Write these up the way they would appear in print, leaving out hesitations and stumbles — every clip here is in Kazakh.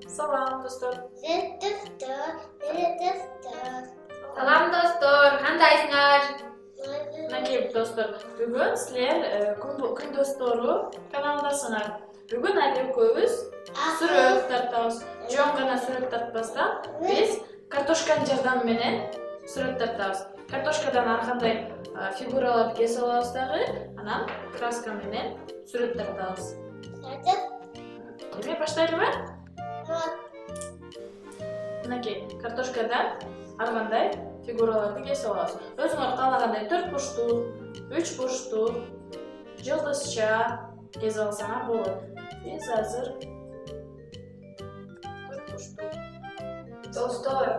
Salam dostlar. Salam dostlar, qandaysizlar? Nakib dostlar. Bugun sizlar kun dostoru kanaldasizlar. Bugun aytib sürüp tartamiz. Jon gana sürüp tartmasdan biz kartoshkani jardam bilan sürüp tartamiz. Kartoshkadan har qanday figuralar kesa olamiz dag'i, ana kraska bilan sürüp tartamiz. Demak, boshlaylikmi? Nakib kartoshkadan har qanday figuralarni kesa olamiz. O'zinglar qalagандай 4 burchtuk, 3 burchtuk, yıldızcha kesa olsanglar bo'ladi. Biz hozir 4 burchtuk. Dostlar,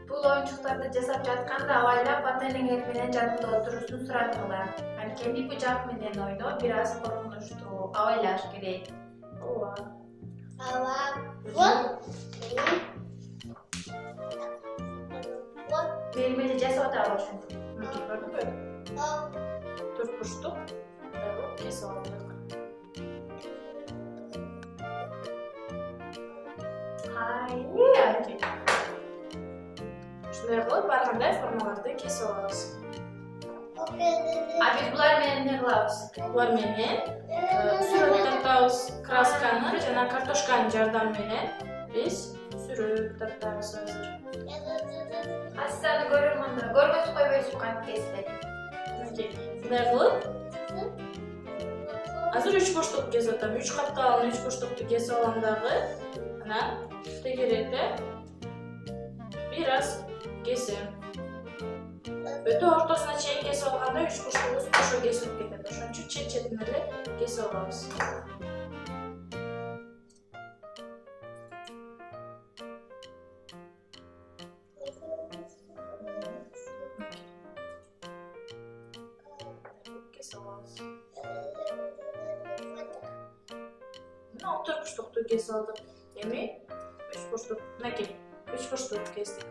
bu oyuncuqlarda jasab жатқанда oila patalingiz bilan jadida o'tirishni so'radilar. Balki bu jaq bilan o'ynash biroz qo'rqinchli, o'ylash kerak. Benim jasada olsun. Nakib ko'rdingmi? 4 burchtuk. Kesa oldik. Hayır. Shunday qilib har qanday formalarda kesa olamiz. A biz bular bilan ne qilamiz? Bular bilan sürüp tartamiz. Kraskani jana kartoshkani jardam bilan biz sürüp tartamiz hozir. Aslan ko'rmanlar, ko'rmas qo'ymaysiz qanday kesdik. Shunday qilib hozir 3 burchtuk kesa olaman. 3 qatlamli 3 burchtukni kesa olaman dag'i. Ana tegirekda biraz kesem. O'ta o'rtasına cheyin kesa olganda 3 burchtuğumuz qo'shib kesilib ketadi. Shuning uchun chet-chetini kesa olamiz. Kesa olamiz. Mana 4 burchtukni kesa oldik. Demak, 3 burchtuk, nakib 3 burchtuk kesdik.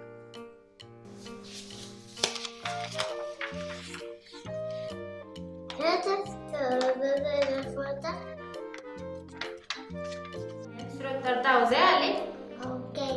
Sürüp tartamiz, Ali. Okey.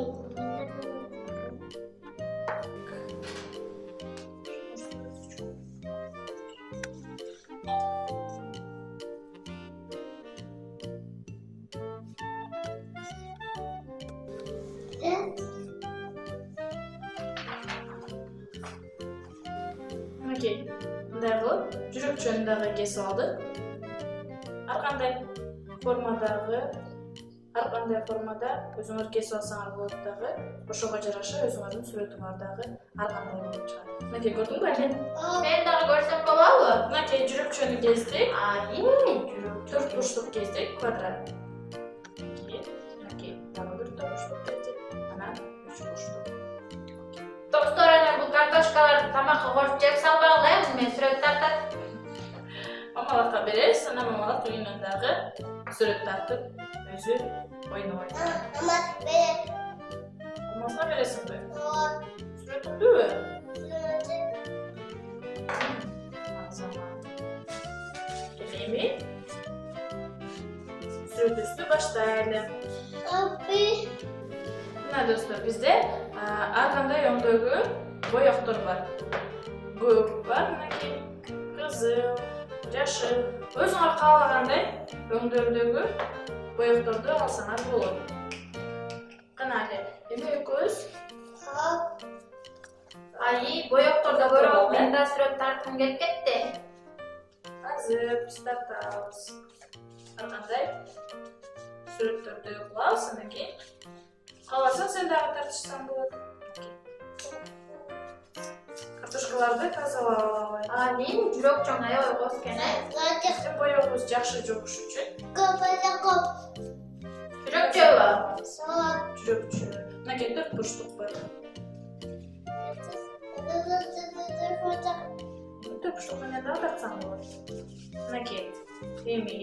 Bunday qilib, juruq jo'ndagi kesa oldik. Har qanday formada o'zinglar kesa olsanglar bo'ladi dag'i. O'shaga jarasha o'zinglarning suratinglardagi har qanday bo'lib chiqadi. Nakib ko'rdingmi? Men daha ko'rsam bo'ladimi? Nakib juruq jo'ni kesdik. Ali, 4 burchtuk kesdik, kvadrat. Nakib daha 4 burchtuk kesdik. Ana 3 burchtuk. Dostlar, ana bu kartoshkalar tamoqqa qo'shib jeb salmoqlaymiz, men sürüp tartib. Mamalarga berasiz, ana mamalar o'yinidagi surat tartib o'zi o'ynaydi. Mamasına veresinmi? Suratımda Geleymi? Surat üstü başlayalım. Buna dostlar, bizde arkamda yondagi boyoqlar var. Ko'k var, qizil, yashil. O'zinglar qalagандай yondagi boyoqlarni olsanglar bo'ladi. Qanday? Endi ko'z Ali, boyoqlarga ko'ra menda sürüp tartib ketdi. hozir biz tartamiz. Har qanday suratlarni yo'qlaysan keyin. Qalasang sen dağı tartishsan bo'ladi. Kartoshkalarni tozalab Ali, juroq cho'ngay o'yqosgani. Sen boyog'imiz yaxshi jo'qish uchun Juroq cho'va. juroqchi. Nega 4 burchtuk bor. 4 burchtukni dağı tartsam bo'ladi. Nega? Demak,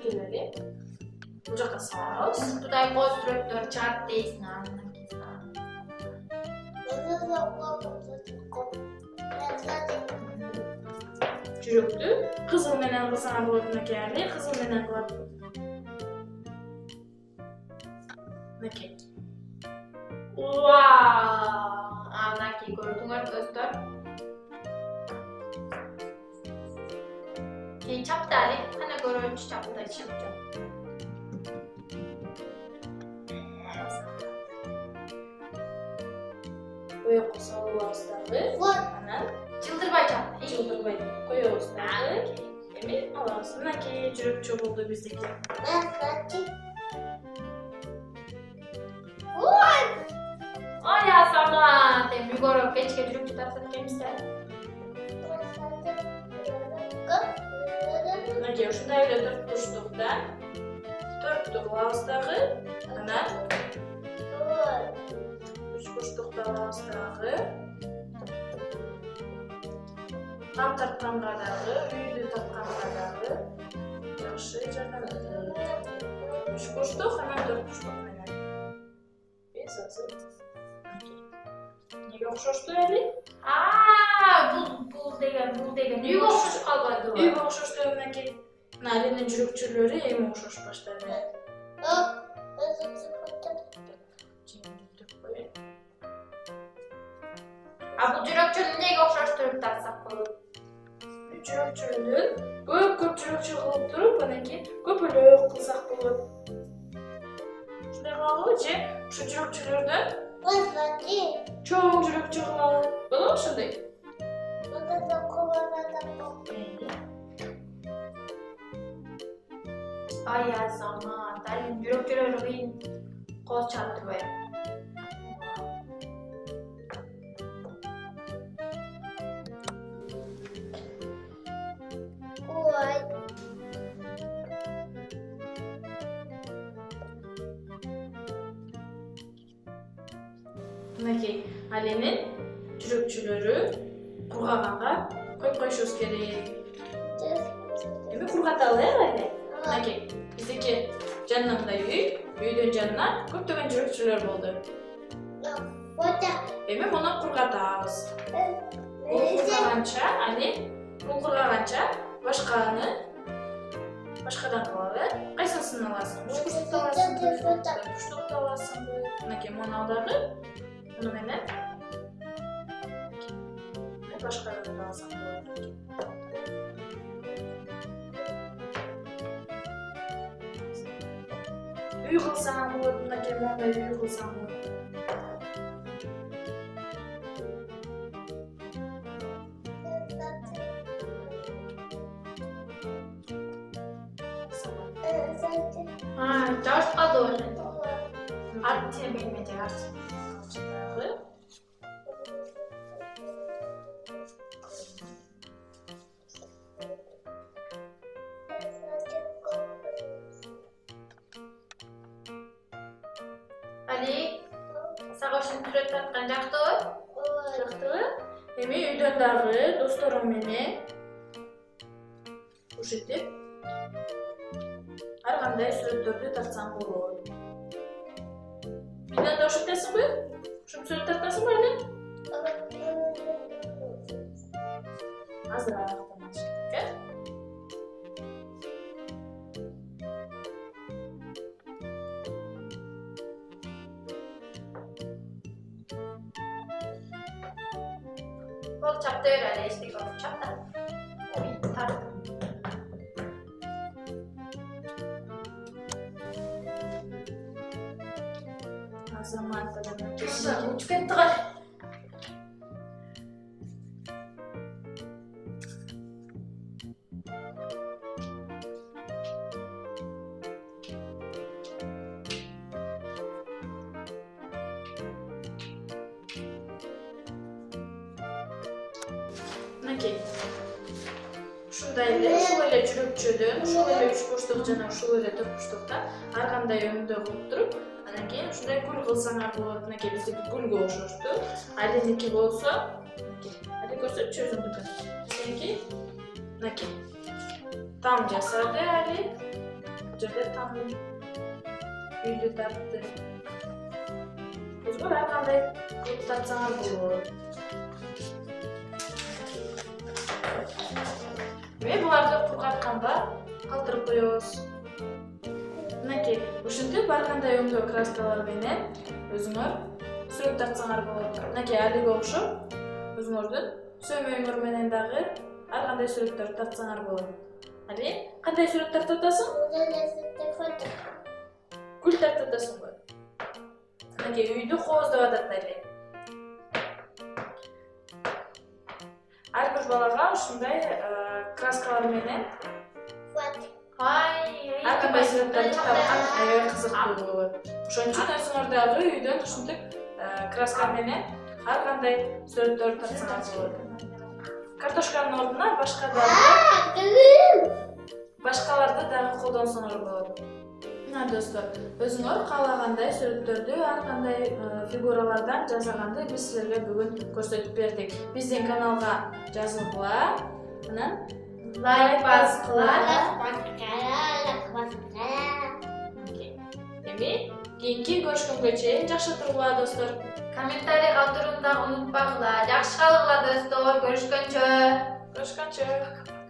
keladi. Bu yoqqa solamiz. Xudoy qo'shtirib tur, chat deysan. Juroqni qizil bilan qilsam bo'ladi, qizil bilan qilib Мынакей. Вау! Мынакей көрдүңөр достор. Keyin chaptali, qana ko'ruvchi chapta chapta. Koyup salabızдағы. Анан Чылдырбай чапта. жылдырбай коебуздағы. Эми алабыз. Мынакей жүрөкчө болду биздики. Ой, Азамат, эми көрүп кечке жүрүп тартып келемизер. Мынакей ушундай эле төрт бурчтук да. Төрттү кылабыздагы. Анан үч бурчтукту алабыздагы. Там тартканга дагы, үйдү тартканга дагы жакшы жардам берет. Үч бурчтук, анан төрт бурчтук менен. Биз азыр неге окшошту эли? Бул деген үйгө окшошуп калбадыбы? Үйгө окшошту мынакей. Алинин жүрөкчөлөрү эми окшош баштады. Бул жүрөкчөнү эмнеге окшоштуруп тартсак болот? Жүрөкчөлөрдүн көп жүрөкчө кылып туруп, анан кийин көп эле кылсак болот. Ушундай кылалы же ушу жүрөкчөлөрдөн чоң жүрөкчө кылалы. Болобу ошондой? Ай, Азамат, Алин жүрөкчөлөрү кыйын кол чаптыбы? Мынакей Алинин жүрөкчөлөрү кургаганга коюп коюшубуз керек. Эми кургаталы, Али? Мынакей биздики жанында үйдүн жанына көптөгөн жүрөкчөлөр болду. Эми муну кургатабыз. Бул кургаганча башкадан кылалы. Кайсысын аласың? Үч бурчтукту аласың, төрт бурчтукту аласыңбы? Мынакей муну ал дагы. Муну менен башкадан алсаң болот. Үй кылсаң болот, мынакей мындай үй кылсаң болот. Жабышып калдыбы ошентип? Артын сен берме жабышып. Али, сага ушинтип сүрөт тарткан жактыбы? Жактыбы? Эми үйдөн дагы досторуң менен ушинтип ар кандай сүрөттөрдү тартсаң болот. Үйдөн да ушинтесиңби? Ушинтип сүрөт тартасыңбы эле? Азыраак ушинтип, э? Кол чапта бер Али, эчтеке болуп чапта. Ой, тарт. Азамат адамдар Учуп кетти го. Мынакей. Ушундай эле, ушул эле жүрөкчөдөн, ушул эле үч бурчтук жана ушул эле төрт бурчтукта ар кандай өңдө кылып туруп, анан кийин ушундай гүл кылсаңар болот. Мынакей биздики гүлгө окшошту. Алиники болсо, Али көрсөтчү өзүңдүкүн. Сеники мынакей. Там жасады Али. Бул жерде там үйдү тартты. Өзгөр ар кандай кылып тартсаңар болот. Эми буларды кургатканга калтырып коебуз. Мынакей, ушул Ошентип ар кандай өңдөө краскалар менен өзүңөр сүрөт тартсаңар болот. Мынакей алиге окшоп өзүңөрдүн сөмөйүңөр менен дагы ар кандай сүрөттөрдү тартсаңар болот. Али, кандай сүрөт тартып атасың? Гүл тартып атасыңбы? Мынакей үйдү кооздоп атат Али. Ар бир балага ушундай краскалар менен ар кандай сүрөттөрдү тарткан аябай кызыктуу болот. Ошон үчүн өзүңөр дагы үйдөн ушинтип краска менен ар кандай сүрөттөрдү тартсаңар болот. Картошканын ордуна башкаларды дагы колдонсоңор болот. Мына достор, өзүңөр каалагандай сүрөттөрдү ар кандай фигуралардан жасаганды биз силерге бүгүн көрсөтүп бердик. Биздин каналга жазылгыла, анан лайк баскыла. Эми кийинки көрүшкөнгө чейин жакшы тургула достор. Комментарий калтырууну да унутпагыла. Жакшы калгыла достор. Көрүшкөнчө. Görüşkünçe.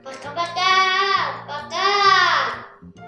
Пока-пока. Пока.